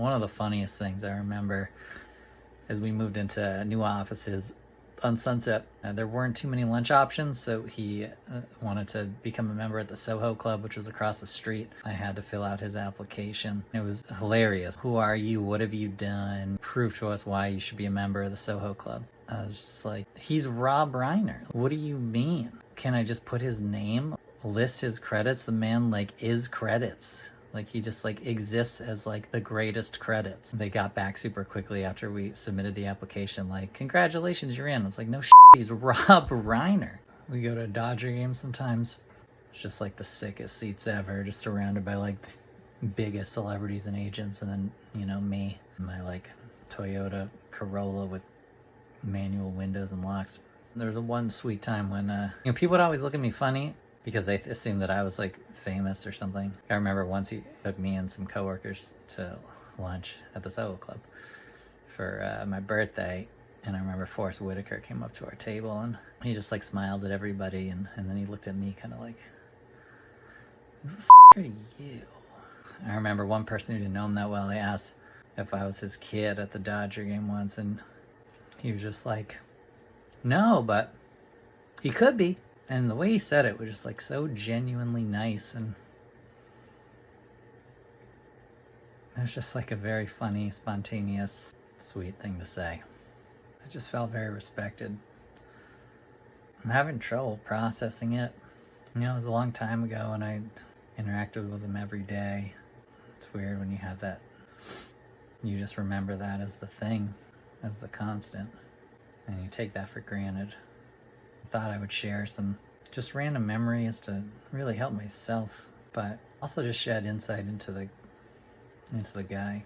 One of the funniest things I remember as we moved into new offices on Sunset, there weren't too many lunch options, so he wanted to become a member at the Soho Club, which was across the street. I had to fill out his application. It was hilarious. Who are you? What have you done? Prove to us why you should be a member of the Soho Club. I was just like, he's Rob Reiner. What do you mean? Can I just put his name, list his credits? The man, like, is credits. Like, he just, like, exists as, like, the greatest credits. They got back super quickly after we submitted the application, like, congratulations, you're in. I was like, no shit, he's Rob Reiner. We go to a Dodger game sometimes. It's just, like, the sickest seats ever, just surrounded by, like, the biggest celebrities and agents, and then, you know, me, my, like, Toyota Corolla with manual windows and locks. There was one sweet time when, you know, people would always look at me funny because they assumed that I was, like, famous or something. I remember once he took me and some coworkers to lunch at the Soho Club for my birthday, and I remember Forrest Whitaker came up to our table, and he just, like, smiled at everybody, and then he looked at me kind of like, who the f*** are you? I remember one person who didn't know him that well, they asked if I was his kid at the Dodger game once, and he was just like, no, but he could be. And the way he said it was just, like, so genuinely nice, and it was just, like, a very funny, spontaneous, sweet thing to say. I just felt very respected. I'm having trouble processing it. You know, it was a long time ago, and I interacted with him every day. It's weird when you have that, you just remember that as the thing, as the constant, and you take that for granted. Thought I would share some just random memories to really help myself, but also just shed insight into the guy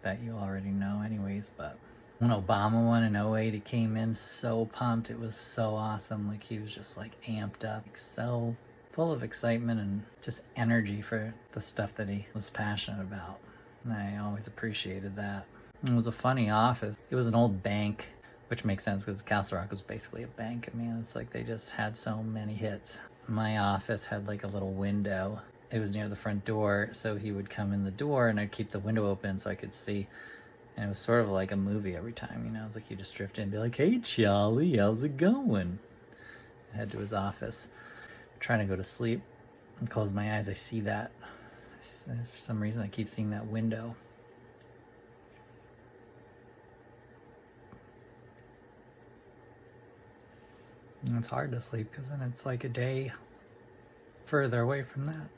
that you already know anyways. But when Obama won in '08, he came in so pumped. It was so awesome. Like, he was just, like, amped up, like, so full of excitement and just energy for the stuff that he was passionate about. And I always appreciated that. It was a funny office. It was an old bank, which makes sense because Castle Rock was basically a bank. I mean, it's like they just had so many hits. My office had, like, a little window. It was near the front door, so he would come in the door and I'd keep the window open so I could see. And it was sort of like a movie every time, you know. It was like he'd just drift in and be like, hey, Charlie, how's it going? I head to his office. I'm trying to go to sleep and close my eyes. I see that. For some reason, I keep seeing that window. And it's hard to sleep because then it's like a day further away from that.